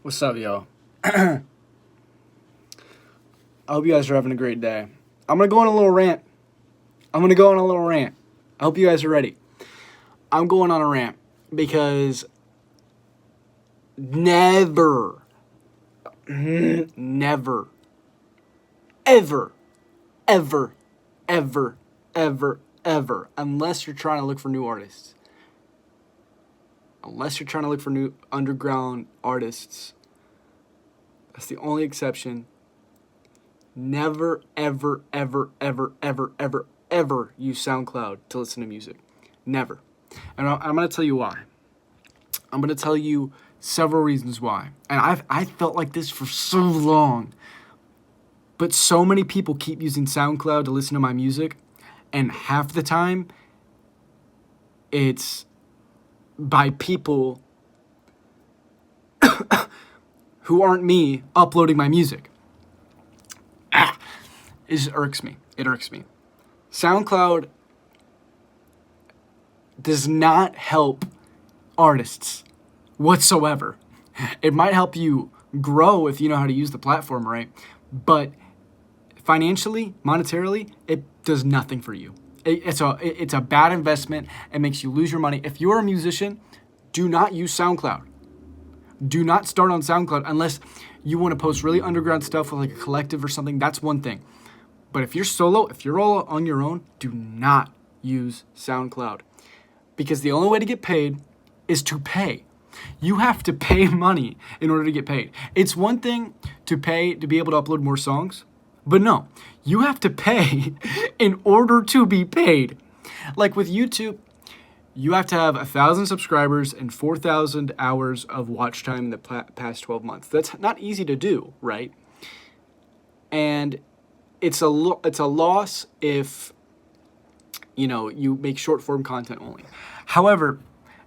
What's up, yo? I hope you guys are having a great day. I'm going to go on a little rant. I hope you guys are ready. I'm going on a rant because never, ever, unless you're trying to look for new artists, unless you're trying to look for new underground artists, that's the only exception. Never, ever use SoundCloud to listen to music. Never. And I'm going to tell you why. I'm going to tell you several reasons why. And I felt like this for so long. But so many people keep using SoundCloud to listen to my music. And half the time, it's by people who aren't me uploading my music. It irks me. SoundCloud does not help artists whatsoever. It might help you grow if you know how to use the platform right, but financially, monetarily, it does nothing for you. It's a bad investment. It makes you lose your money. If you're a musician, do not use SoundCloud. Do not start on SoundCloud unless you want to post really underground stuff with like a collective or something. That's one thing. But if you're solo, if you're all on your own, do not use SoundCloud. Because the only way to get paid is to pay. You have to pay money in order to get paid. It's one thing to pay to be able to upload more songs, but no, you have to pay in order to be paid. Like with YouTube, you have to have 1,000 subscribers and 4,000 hours of watch time in the past 12 months. That's not easy to do, right? And it's a loss if, you make short form content only. However,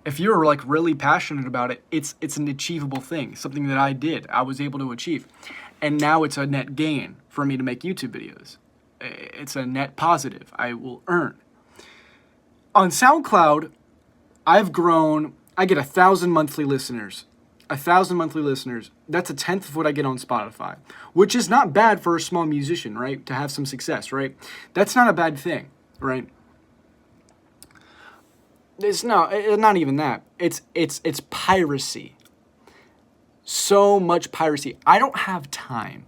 if you're like really passionate about it, it's an achievable thing, something that I was able to achieve. And now it's a net gain for me to make YouTube videos. It's a net positive I will earn. On SoundCloud, I've grown. I get 1,000 monthly listeners. 1,000 monthly listeners. That's 1/10 of what I get on Spotify, which is not bad for a small musician, right? To have some success, right? That's not a bad thing, right? It's not even that. It's piracy. So much piracy. I don't have time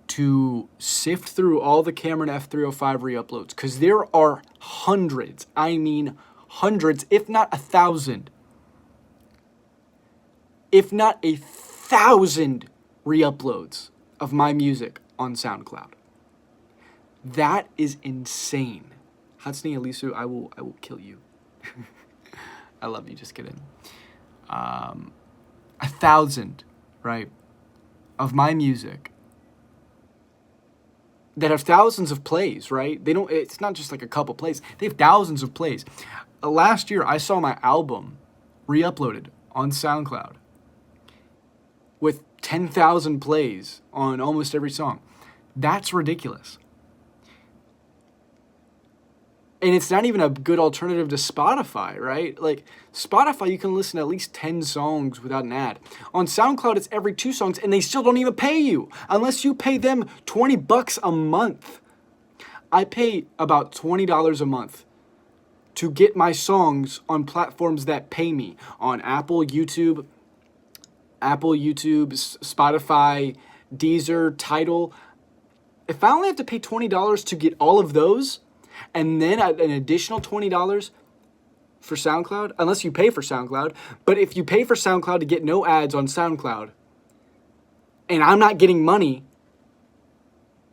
to sift through all the Cameron F305 re-uploads because there are hundreds. I mean hundreds, if not 1,000. If not 1,000 re-uploads of my music on SoundCloud. That is insane. Hatsune Elisu, I will kill you. I love you, just kidding. 1,000, right, of my music that have thousands of plays, right? It's not just like a couple plays. They have thousands of plays. Last year, I saw my album re-uploaded on SoundCloud with 10,000 plays on almost every song. That's ridiculous. And it's not even a good alternative to Spotify, right? Like, Spotify, you can listen to at least 10 songs without an ad. On SoundCloud, it's every 2 songs, and they still don't even pay you unless you pay them $20 a month. I pay about $20 a month to get my songs on platforms that pay me. On Apple, YouTube, Spotify, Deezer, Tidal. If I only have to pay $20 to get all of those, and then an additional $20 for SoundCloud, unless you pay for SoundCloud. But if you pay for SoundCloud to get no ads on SoundCloud, and I'm not getting money,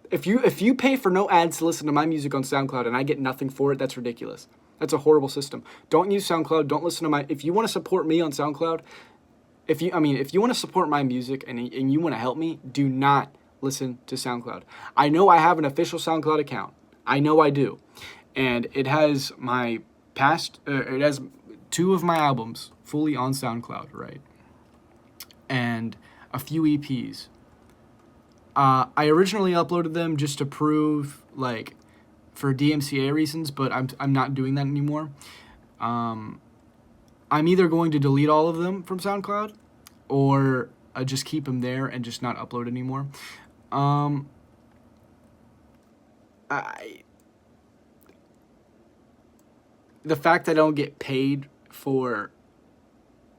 if you pay for no ads to listen to my music on SoundCloud and I get nothing for it, that's ridiculous. That's a horrible system. Don't use SoundCloud. Don't listen to if you want to support me on SoundCloud, if you want to support my music and you want to help me, do not listen to SoundCloud. I know I have an official SoundCloud account. I know I do. And it has it has 2 of my albums fully on SoundCloud, right? And a few EPs. I originally uploaded them just to prove, like, for DMCA reasons, but I'm not doing that anymore. I'm either going to delete all of them from SoundCloud, or just keep them there and just not upload anymore. The fact that I don't get paid for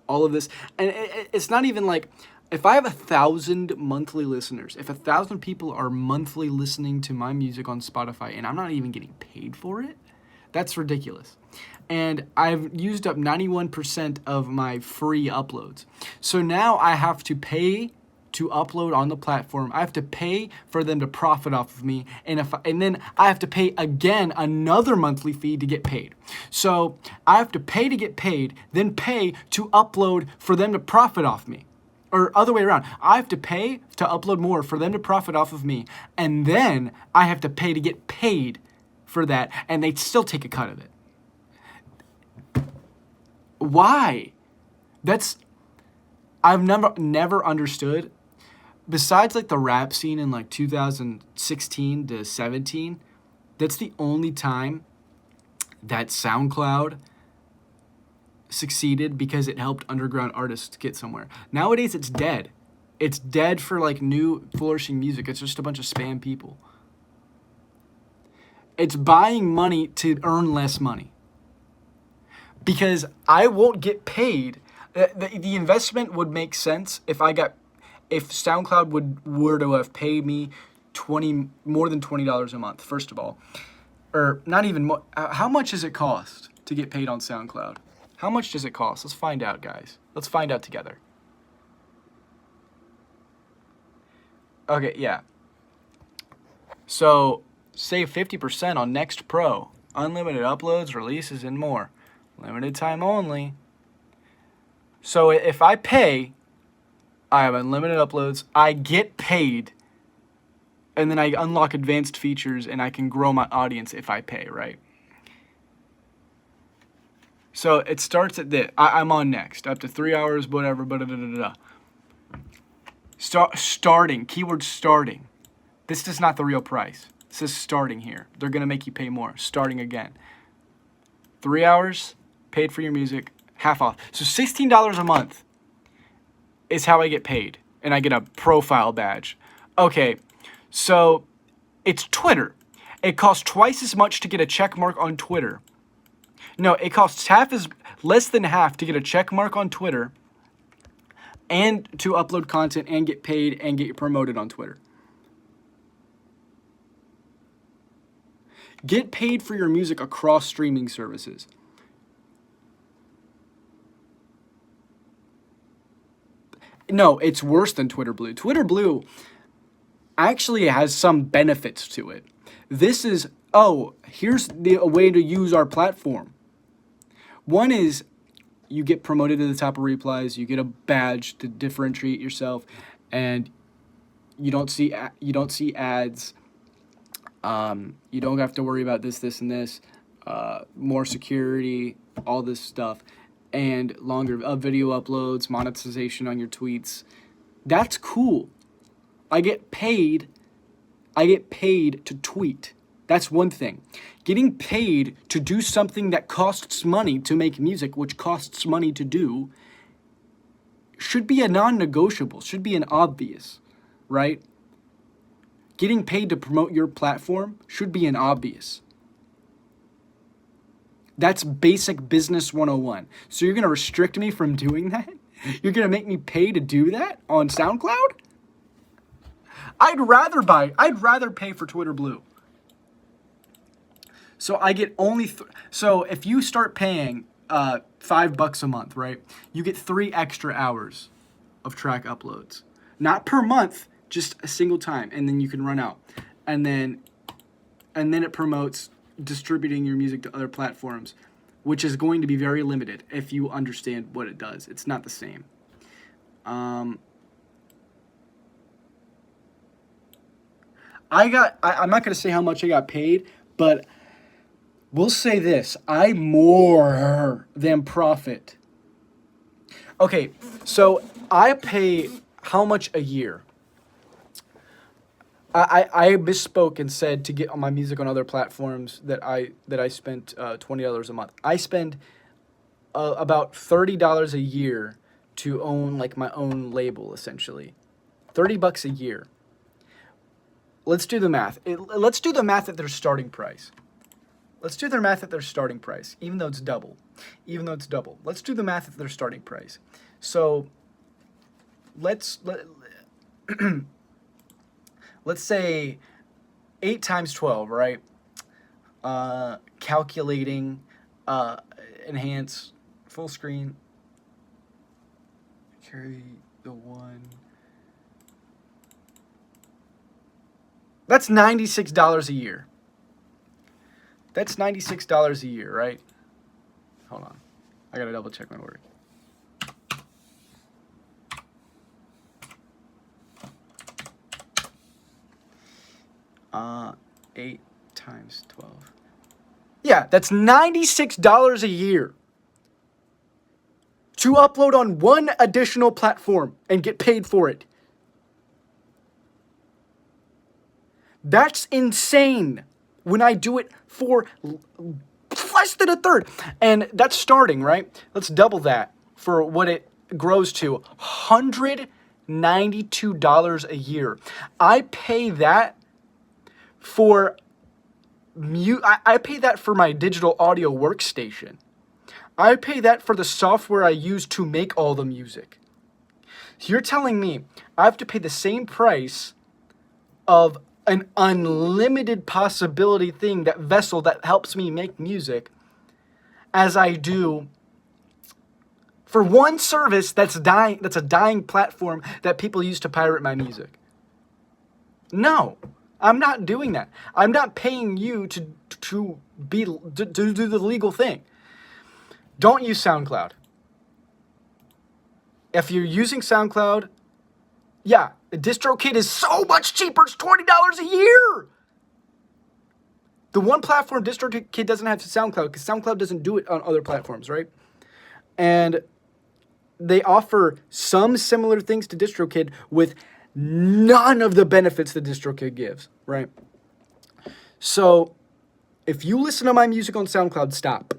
all of this, and it's not even like, if I have 1,000 monthly listeners, if 1,000 people are monthly listening to my music on Spotify and I'm not even getting paid for it, that's ridiculous. And I've used up 91% of my free uploads. So now I have to pay to upload on the platform. I have to pay for them to profit off of me, and then I have to pay again another monthly fee to get paid. So I have to pay to get paid, then pay to upload for them to profit off me. Or other way around. I have to pay to upload more for them to profit off of me, and then I have to pay to get paid for that, and they still take a cut of it. Why? I've never understood. Besides like the rap scene in like 2016 to 17, that's the only time that SoundCloud succeeded, because it helped underground artists get somewhere. Nowadays it's dead. It's dead for like new flourishing music. It's just a bunch of spam people. It's buying money to earn less money. Because I won't get paid. The investment would make sense if SoundCloud were to have paid me more than $20 a month, first of all. Or not even more. How much does it cost to get paid on SoundCloud? How much does it cost? Let's find out, guys. Let's find out together. Okay, yeah. So, save 50% on Next Pro. Unlimited uploads, releases, and more. Limited time only. So, if I pay, I have unlimited uploads, I get paid, and then I unlock advanced features, and I can grow my audience if I pay, right? So it starts at this. I'm on Next, up to 3 hours, whatever, starting, keyword starting. This is not the real price. This is starting here. They're going to make you pay more. Starting again. 3 hours, paid for your music, half off. So $16 a month is how I get paid. And I get a profile badge. Okay, so it's Twitter. It costs twice as much to get a check mark on Twitter. No, it costs less than half to get a check mark on Twitter and to upload content and get paid and get promoted on Twitter. Get paid for your music across streaming services. No, it's worse than Twitter Blue. Twitter Blue actually has some benefits to it. This is, here's a way to use our platform. One is you get promoted to the top of replies, you get a badge to differentiate yourself, and you don't see ads. You don't have to worry about this, and this. More security, all this stuff, and longer video uploads, monetization on your tweets. That's cool. I get paid to tweet. That's one thing. Getting paid to do something that costs money to make music, which costs money to do, should be a non-negotiable, should be an obvious, right? Getting paid to promote your platform should be an obvious. That's basic business 101. So you're going to restrict me from doing that? You're going to make me pay to do that on SoundCloud? I'd rather pay for Twitter Blue. So I get only, so if you start paying $5 a month, right? You get 3 extra hours of track uploads. Not per month, just a single time, and then you can run out. And then it promotes distributing your music to other platforms, which is going to be very limited if you understand what it does. It's not the same. I'm not going to say how much I got paid, but we'll say this. I more than profit. Okay, so I pay how much a year? I misspoke and said to get on my music on other platforms that I spent $20 a month. I spend about $30 a year to own like my own label, essentially. $30 a year. Let's do the math. Let's do the math at their starting price. Let's do their math at their starting price, even though it's double. Let's do the math at their starting price. So let's say 8 times 12, right? Calculating, enhance, full screen, carry the 1. That's $96 a year. That's $96 a year, right? Hold on. I gotta double check my work. Uh, 8 times 12. Yeah, that's $96 a year to upload on one additional platform and get paid for it. That's insane when I do it for less than a third. And that's starting, right? Let's double that for what it grows to. $192 a year. I pay that for I pay that for my digital audio workstation. I pay that for the software I use to make all the music. So you're telling me I have to pay the same price of an unlimited possibility thing, that vessel that helps me make music, as I do for one service that's dying, that's a dying platform that people use to pirate my music? No, I'm not doing that. I'm not paying you to do the legal thing. Don't use SoundCloud. If you're using SoundCloud, yeah, the DistroKid is so much cheaper. It's $20 a year. The one platform DistroKid doesn't have SoundCloud, because SoundCloud doesn't do it on other platforms, right? And they offer some similar things to DistroKid with none of the benefits that DistroKid gives, right? So if you listen to my music on SoundCloud, stop.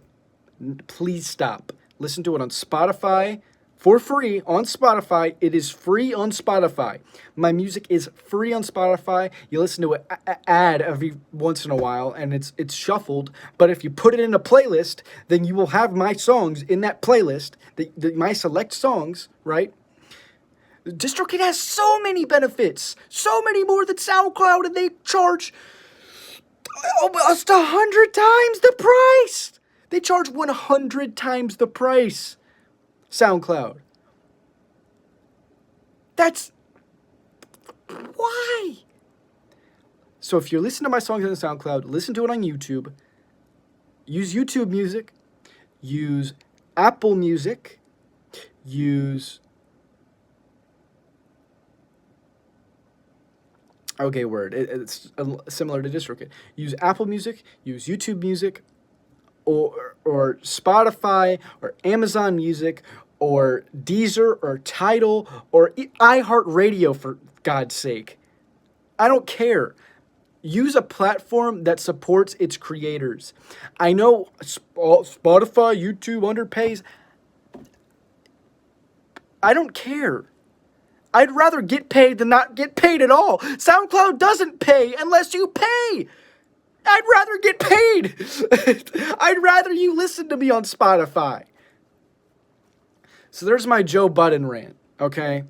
Please stop. Listen to it on Spotify for free on Spotify. It is free on Spotify. My music is free on Spotify. You listen to an ad every once in a while, and it's shuffled. But if you put it in a playlist, then you will have my songs in that playlist, my select songs, right? DistroKid has so many benefits, so many more than SoundCloud, and they charge almost 100 times the price. They charge 100 times the price. SoundCloud. That's why. So if you're listening to my songs on SoundCloud, listen to it on YouTube. Use YouTube Music. Use Apple Music. Use... Okay, word. It's similar to DistroKid. Use Apple Music. Use YouTube Music. Or Spotify, or Amazon Music, or Deezer, or Tidal, or iHeartRadio, for God's sake. I don't care. Use a platform that supports its creators. I know Spotify, YouTube underpays. I don't care. I'd rather get paid than not get paid at all. SoundCloud doesn't pay unless you pay. I'd rather get paid. I'd rather you listen to me on Spotify. So there's my Joe Budden rant, okay?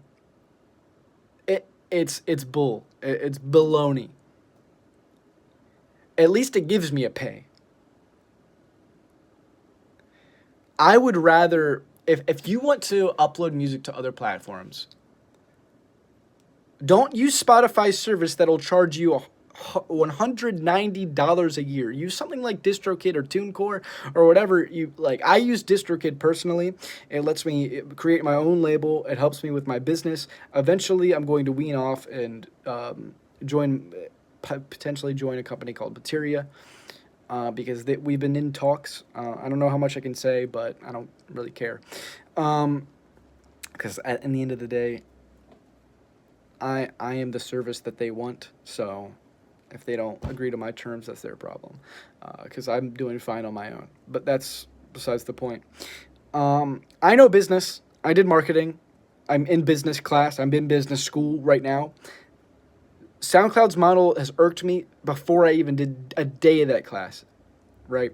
It's bull. It's baloney. At least it gives me a pay. I would rather, if you want to upload music to other platforms, don't use Spotify's service that'll charge you $190 a year. Use something like DistroKid or TuneCore or whatever you like. I use DistroKid personally. It lets me create my own label. It helps me with my business. Eventually, I'm going to wean off and potentially join a company called Piracy, because we've been in talks. I don't know how much I can say, but I don't really care. Because in the end of the day, I am the service that they want, so if they don't agree to my terms, that's their problem, because I'm doing fine on my own. But that's besides the point. I know business. I did marketing. I'm in business class. I'm in business school right now. SoundCloud's model has irked me before I even did a day of that class, right?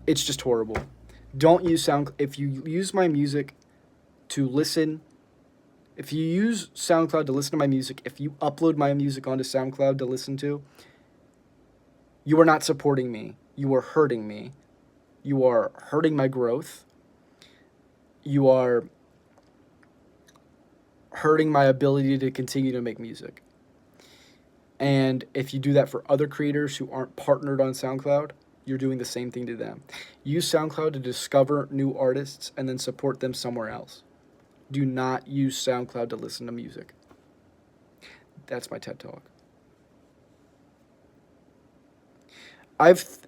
It's just horrible. Don't use SoundCloud. If you use my music to listen, if you use SoundCloud to listen to my music, if you upload my music onto SoundCloud to listen to, you are not supporting me. You are hurting me. You are hurting my growth. You are hurting my ability to continue to make music. And if you do that for other creators who aren't partnered on SoundCloud, you're doing the same thing to them. Use SoundCloud to discover new artists and then support them somewhere else. Do not use SoundCloud to listen to music. That's my TED Talk.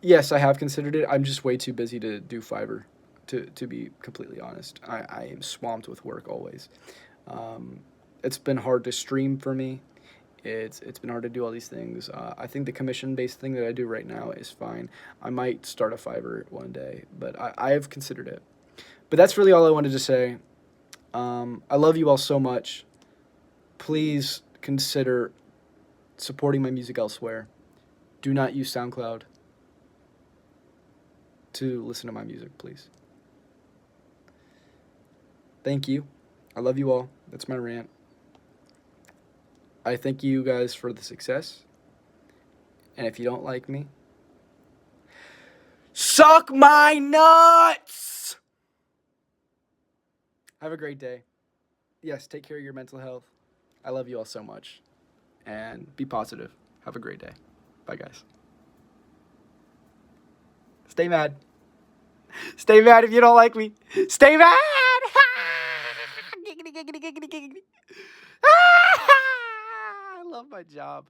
Yes, I have considered it. I'm just way too busy to do Fiverr, to be completely honest. I am swamped with work always. It's been hard to stream for me. It's been hard to do all these things. I think the commission-based thing that I do right now is fine. I might start a Fiverr one day, but I have considered it. But that's really all I wanted to say. I love you all so much. Please consider supporting my music elsewhere. Do not use SoundCloud to listen to my music, please. Thank you. I love you all. That's my rant. I thank you guys for the success. And if you don't like me, suck my nuts! Have a great day. Yes, take care of your mental health. I love you all so much. And be positive. Have a great day. Bye, guys. Stay mad. Stay mad if you don't like me. Stay mad! Giggity, giggity, giggity, giggity. I love my job.